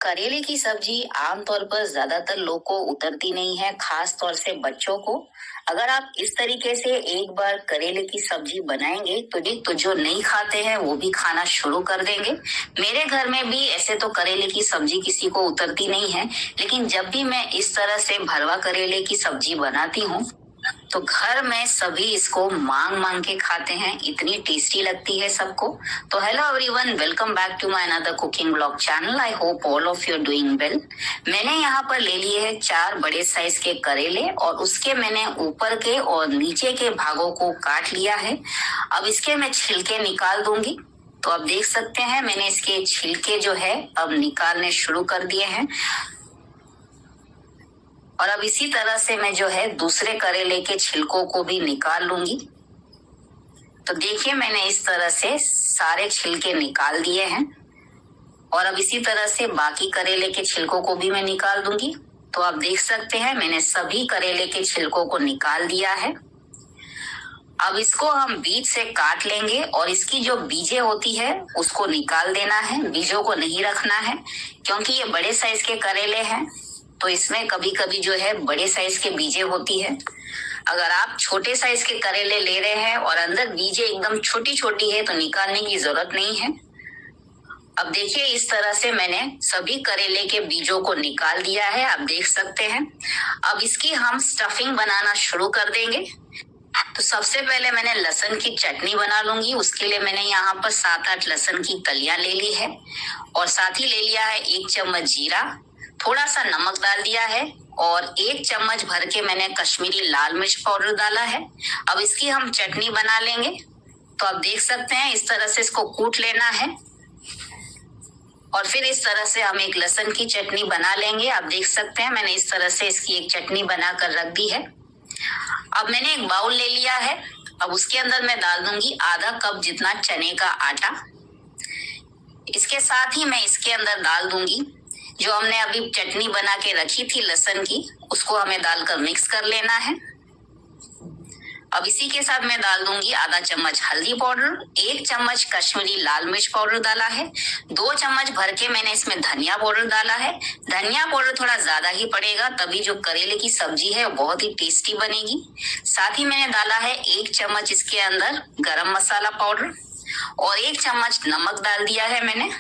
करेले की सब्जी आमतौर पर ज्यादातर लोग को उतरती नहीं है, खास तौर से बच्चों को। अगर आप इस तरीके से एक बार करेले की सब्जी बनाएंगे तो जो नहीं खाते हैं वो भी खाना शुरू कर देंगे। मेरे घर में भी ऐसे तो करेले की सब्जी किसी को उतरती नहीं है, लेकिन जब भी मैं इस तरह से भरवा करेले की सब्जी बनाती हूँ तो घर में सभी इसको मांग मांग के खाते हैं, इतनी टेस्टी लगती है सबको। तो hello everyone, welcome back to my another cooking blog channel. I hope all of you are doing well. मैंने यहाँ पर ले लिए हैं 4 बड़े साइज के करेले और उसके मैंने ऊपर के और नीचे के भागों को काट लिया है। अब इसके मैं छिलके निकाल दूंगी। तो आप देख सकते हैं मैंने इसके छिलके जो है अब निकालने शुरू कर दिए हैं। और अब इसी तरह से मैं जो है दूसरे करेले के छिलकों को भी निकाल लूंगी। तो देखिए मैंने इस तरह से सारे छिलके निकाल दिए हैं और अब इसी तरह से बाकी करेले के छिलकों को भी मैं निकाल दूंगी। तो आप देख सकते हैं मैंने सभी करेले के छिलकों को निकाल दिया है। अब इसको हम बीज से काट लेंगे और इसकी जो बीजें होती है उसको निकाल देना है, बीजों को नहीं रखना है, क्योंकि ये बड़े साइज के करेले हैं तो इसमें कभी कभी जो है बड़े साइज के बीजें होती है। अगर आप छोटे साइज के करेले ले रहे हैं और अंदर बीजें एकदम छोटी छोटी है तो निकालने की जरूरत नहीं है। अब देखिए इस तरह से मैंने सभी करेले के बीजों को निकाल दिया है, आप देख सकते हैं। अब इसकी हम स्टफिंग बनाना शुरू कर देंगे। तो सबसे पहले मैंने लहसुन की चटनी बना लूंगी। उसके लिए मैंने यहाँ पर 7-8 लहसुन की कलियां ले ली है और साथ ही ले लिया है 1 चम्मच जीरा, थोड़ा सा नमक डाल दिया है और 1 चम्मच भर के मैंने कश्मीरी लाल मिर्च पाउडर डाला है। अब इसकी हम चटनी बना लेंगे। तो आप देख सकते हैं इस तरह से इसको कूट लेना है और फिर इस तरह से हम एक लहसुन की चटनी बना लेंगे। आप देख सकते हैं मैंने इस तरह से इसकी एक चटनी बनाकर रख दी है। अब मैंने एक बाउल ले लिया है। अब उसके अंदर मैं डाल दूंगी आधा कप जितना चने का आटा। इसके साथ ही मैं इसके अंदर डाल दूंगी जो हमने अभी चटनी बना के रखी थी लहसुन की, उसको हमें डालकर मिक्स कर लेना है। अब इसी के साथ मैं डाल दूंगी आधा चम्मच हल्दी पाउडर, 1 चम्मच कश्मीरी लाल मिर्च पाउडर डाला है, 2 चम्मच भर के मैंने इसमें धनिया पाउडर डाला है। धनिया पाउडर थोड़ा ज्यादा ही पड़ेगा, तभी जो करेले की सब्जी है वो बहुत ही टेस्टी बनेगी। साथ ही मैंने डाला है 1 चम्मच इसके अंदर गरम मसाला पाउडर और 1 चम्मच नमक डाल दिया है मैंने।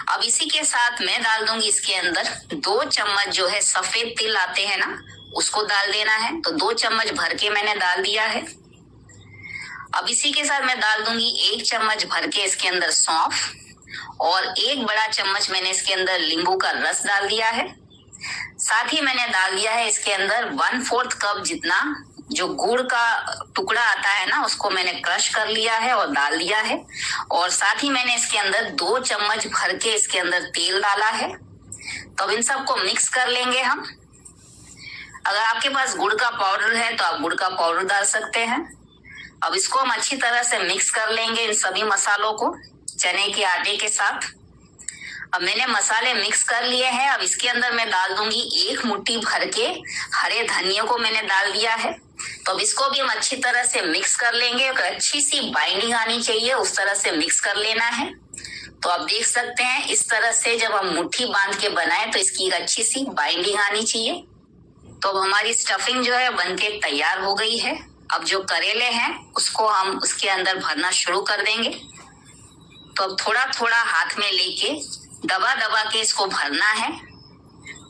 अब इसी के साथ मैं डाल दूंगी इसके अंदर 2 चम्मच जो है सफेद तिल आते हैं ना, उसको डाल देना है। तो 2 चम्मच भर के मैंने डाल दिया है। अब इसी के साथ मैं डाल दूंगी 1 चम्मच भर के इसके अंदर सौंफ और 1 बड़ा चम्मच मैंने इसके अंदर नींबू का रस डाल दिया है। साथ ही मैंने डाल दिया है इसके अंदर 1/4 कप जितना जो गुड़ का टुकड़ा आता है ना, उसको मैंने क्रश कर लिया है और डाल दिया है। और साथ ही मैंने इसके अंदर 2 चम्मच भर के इसके अंदर तेल डाला है। तो अब इन सबको मिक्स कर लेंगे हम। अगर आपके पास गुड़ का पाउडर है तो आप गुड़ का पाउडर डाल सकते हैं। अब इसको हम अच्छी तरह से मिक्स कर लेंगे इन सभी मसालों को चने के आटे के साथ। अब मैंने मसाले मिक्स कर लिए हैं। अब इसके अंदर मैं डाल दूंगी 1 मुट्ठी भर के हरे धनिया को मैंने डाल दिया है। तो अब इसको भी हम अच्छी तरह से मिक्स कर लेंगे। अच्छी सी बाइंडिंग आनी चाहिए, उस तरह से मिक्स कर लेना है। तो आप देख सकते हैं इस तरह से जब हम मुट्ठी बांध के बनाए तो इसकी एक अच्छी सी बाइंडिंग आनी चाहिए। तो अब हमारी स्टफिंग जो है बनके तैयार हो गई है। अब जो करेले हैं उसको हम उसके अंदर भरना शुरू कर देंगे। तो अब थोड़ा थोड़ा हाथ में लेके दबा दबा के इसको भरना है।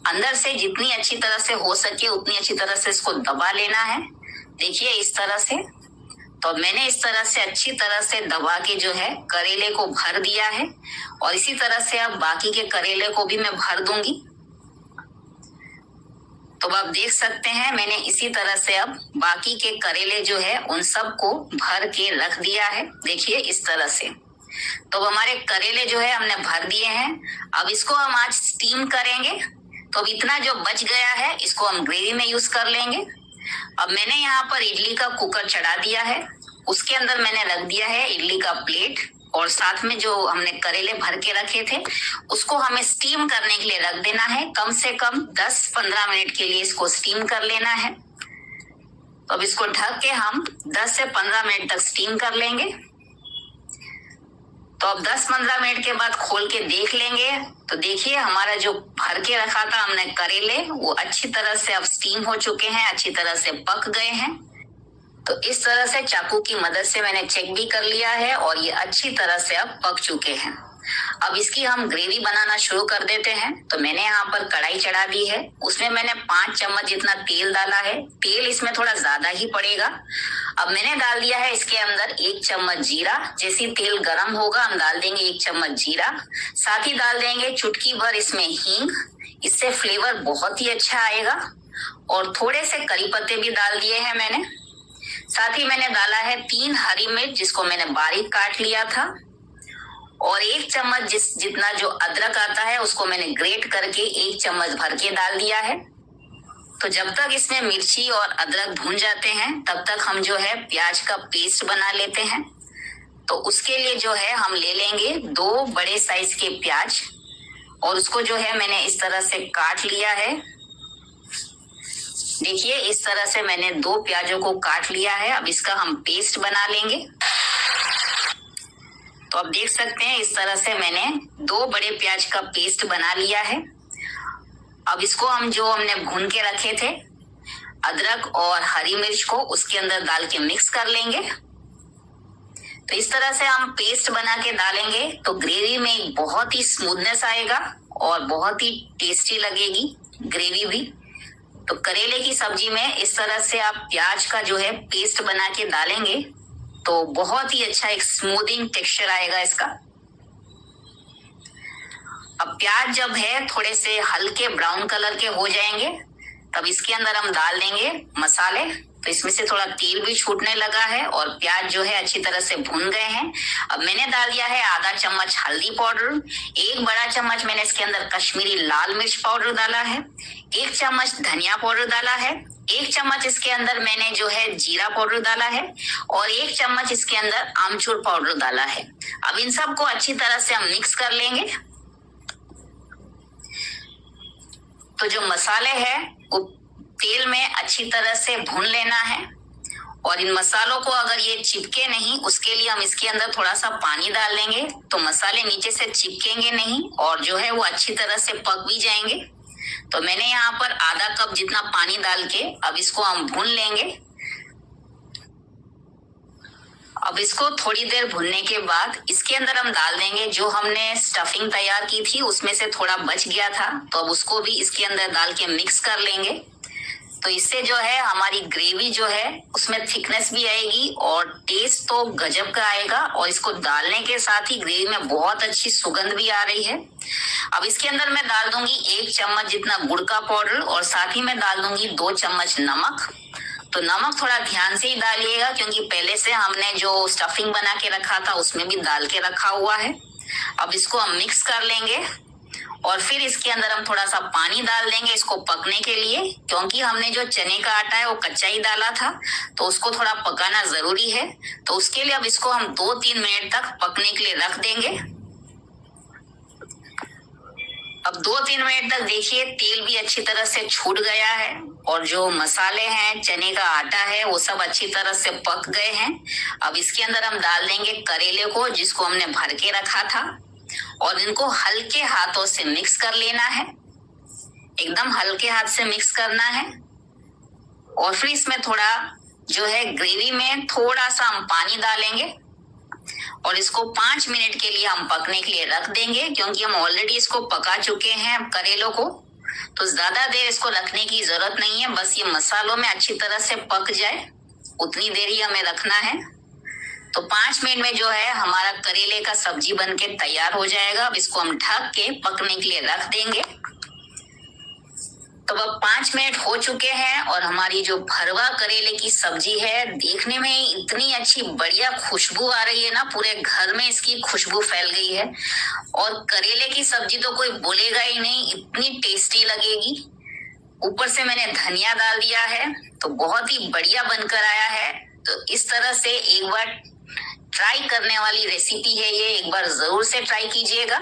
अंदर से जितनी अच्छी तरह से हो सके उतनी अच्छी तरह से इसको दबा लेना है। देखिए इस तरह से। तो मैंने इस तरह से अच्छी तरह से दबा के जो है करेले को भर दिया है और इसी तरह से अब बाकी के करेले को भी मैं भर दूंगी। तो आप देख सकते हैं मैंने इसी तरह से अब बाकी के करेले जो है उन सब को भर के रख दिया है। देखिए इस तरह से। तो हमारे करेले जो है हमने भर दिए हैं। अब इसको हम आज स्टीम करेंगे। तो अब इतना जो बच गया है इसको हम ग्रेवी में यूज कर लेंगे। अब मैंने यहाँ पर इडली का कुकर चढ़ा दिया है, उसके अंदर मैंने रख दिया है इडली का प्लेट और साथ में जो हमने करेले भर के रखे थे उसको हमें स्टीम करने के लिए रख देना है। कम से कम 10-15 मिनट के लिए इसको स्टीम कर लेना है। तो अब इसको ढक के हम 10 से 15 मिनट तक स्टीम कर लेंगे। तो अब 10-15 मिनट के बाद खोल के देख लेंगे। तो देखिए हमारा जो भर के रखा था हमने करेले, वो अच्छी तरह से अब स्टीम हो चुके हैं, अच्छी तरह से पक गए हैं। तो इस तरह से चाकू की मदद से मैंने चेक भी कर लिया है और ये अच्छी तरह से अब पक चुके हैं। अब इसकी हम ग्रेवी बनाना शुरू कर देते हैं। तो मैंने यहाँ पर कढ़ाई चढ़ा दी है, उसमें मैंने 5 चम्मच जितना तेल डाला है। तेल इसमें थोड़ा ज्यादा ही पड़ेगा। अब मैंने डाल दिया है इसके अंदर 1 चम्मच जीरा। जैसे तेल गर्म होगा हम डाल देंगे 1 चम्मच जीरा। साथ ही डाल देंगे चुटकी भर इसमें हींग, इससे फ्लेवर बहुत ही अच्छा आएगा। और थोड़े से करी पत्ते भी डाल दिए हैं मैंने। साथ ही मैंने डाला है 3 हरी मिर्च, जिसको मैंने बारीक काट लिया था। और 1 चम्मच जितना जो अदरक आता है उसको मैंने ग्रेट करके 1 चम्मच भर के डाल दिया है। तो जब तक इसमें मिर्ची और अदरक भून जाते हैं तब तक हम जो है प्याज का पेस्ट बना लेते हैं। तो उसके लिए जो है हम ले लेंगे 2 बड़े साइज के प्याज और उसको जो है मैंने इस तरह से काट लिया है। देखिए इस तरह से मैंने 2 प्याजों को काट लिया है। अब इसका हम पेस्ट बना लेंगे। तो आप देख सकते हैं इस तरह से मैंने 2 बड़े प्याज का पेस्ट बना लिया है। अब इसको हम जो हमने भून के रखे थे अदरक और हरी मिर्च को उसके अंदर डाल के मिक्स कर लेंगे। तो इस तरह से हम पेस्ट बना के डालेंगे तो ग्रेवी में एक बहुत ही स्मूथनेस आएगा और बहुत ही टेस्टी लगेगी ग्रेवी भी। तो करेले की सब्जी में इस तरह से आप प्याज का जो है पेस्ट बना के डालेंगे तो बहुत ही अच्छा एक स्मूथिंग टेक्सचर आएगा इसका। अब प्याज जब है थोड़े से हल्के ब्राउन कलर के हो जाएंगे तब इसके अंदर हम डाल देंगे मसाले। तो इसमें से थोड़ा तेल भी छूटने लगा है और प्याज जो है अच्छी तरह से भून गए हैं। अब मैंने डाल दिया है आधा चम्मच हल्दी पाउडर, 1 बड़ा चम्मच मैंने इसके अंदर कश्मीरी लाल मिर्च पाउडर डाला है, 1 चम्मच धनिया पाउडर डाला है, 1 चम्मच इसके अंदर मैंने जो है जीरा पाउडर डाला है और 1 चम्मच इसके अंदर आमचूर पाउडर डाला है। अब इन सबको अच्छी तरह से हम मिक्स कर लेंगे। तो जो मसाले हैं वो तेल में अच्छी तरह से भून लेना है और इन मसालों को अगर ये चिपके नहीं उसके लिए हम इसके अंदर थोड़ा सा पानी डाल देंगे तो मसाले नीचे से चिपकेंगे नहीं और जो है वो अच्छी तरह से पक भी जाएंगे। तो मैंने यहाँ पर आधा कप जितना पानी डाल के अब इसको हम भून लेंगे। अब इसको थोड़ी देर भुनने के बाद इसके अंदर हम डाल देंगे जो हमने स्टफिंग तैयार की थी, उसमें से थोड़ा बच गया था तो अब उसको भी इसके अंदर डाल के मिक्स कर लेंगे। तो इससे जो है हमारी ग्रेवी जो है उसमें थिकनेस भी आएगी और टेस्ट तो गजब का आएगा और इसको डालने के साथ ही ग्रेवी में बहुत अच्छी सुगंध भी आ रही है। अब इसके अंदर मैं डाल दूंगी 1 चम्मच जितना गुड़ का पाउडर और साथ ही मैं डाल दूंगी 2 चम्मच नमक। तो नमक थोड़ा ध्यान से ही डालिएगा क्योंकि पहले से हमने जो स्टफिंग बना के रखा था उसमें भी डाल के रखा हुआ है। अब इसको हम मिक्स कर लेंगे और फिर इसके अंदर हम थोड़ा सा पानी डाल देंगे इसको पकने के लिए, क्योंकि हमने जो चने का आटा है वो कच्चा ही डाला था तो उसको थोड़ा पकाना जरूरी है। तो उसके लिए अब इसको हम 2-3 मिनट तक पकने के लिए रख देंगे। अब 2-3 मिनट तक देखिए तेल भी अच्छी तरह से छूट गया है और जो मसाले हैं चने का आटा है वो सब अच्छी तरह से पक गए हैं। अब इसके अंदर हम डाल देंगे करेले को जिसको हमने भर के रखा था और इनको हल्के हाथों से मिक्स कर लेना है, एकदम हल्के हाथ से मिक्स करना है। और फिर इसमें थोड़ा जो है ग्रेवी में थोड़ा सा हम पानी डालेंगे और इसको 5 मिनट के लिए हम पकने के लिए रख देंगे, क्योंकि हम ऑलरेडी इसको पका चुके हैं करेलों को, तो ज्यादा देर इसको रखने की जरूरत नहीं है। बस ये मसालों में अच्छी तरह से पक जाए उतनी देर ही हमें रखना है। तो 5 मिनट में जो है हमारा करेले का सब्जी बनके तैयार हो जाएगा। अब इसको हम ढक के पकने के लिए रख देंगे। तो अब 5 मिनट हो चुके हैं और हमारी जो भरवा करेले की सब्जी है देखने में इतनी अच्छी बढ़िया खुशबू आ रही है ना, पूरे घर में इसकी खुशबू फैल गई है। और करेले की सब्जी तो कोई बोलेगा ही नहीं, इतनी टेस्टी लगेगी। ऊपर से मैंने धनिया डाल दिया है तो बहुत ही बढ़िया बनकर आया है। तो इस तरह से एक बार ट्राई करने वाली रेसिपी है ये, एक बार जरूर से ट्राई कीजिएगा।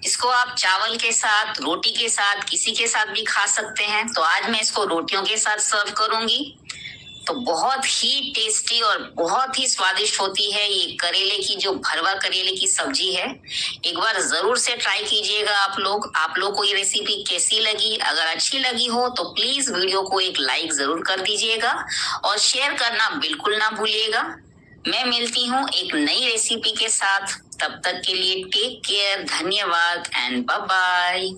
इसको आप चावल के साथ, रोटी के साथ, किसी के साथ भी खा सकते हैं। तो आज मैं इसको रोटियों के साथ सर्व करूंगी। तो बहुत ही टेस्टी और बहुत ही स्वादिष्ट होती है ये करेले की, जो भरवा करेले की सब्जी है। एक बार जरूर से ट्राई कीजिएगा आप लोग को ये रेसिपी कैसी लगी? अगर अच्छी लगी हो तो प्लीज वीडियो को एक लाइक जरूर कर दीजिएगा और शेयर करना बिल्कुल ना भूलिएगा। मैं मिलती हूँ एक नई रेसिपी के साथ, तब तक के लिए टेक केयर, धन्यवाद एंड बाय बाय।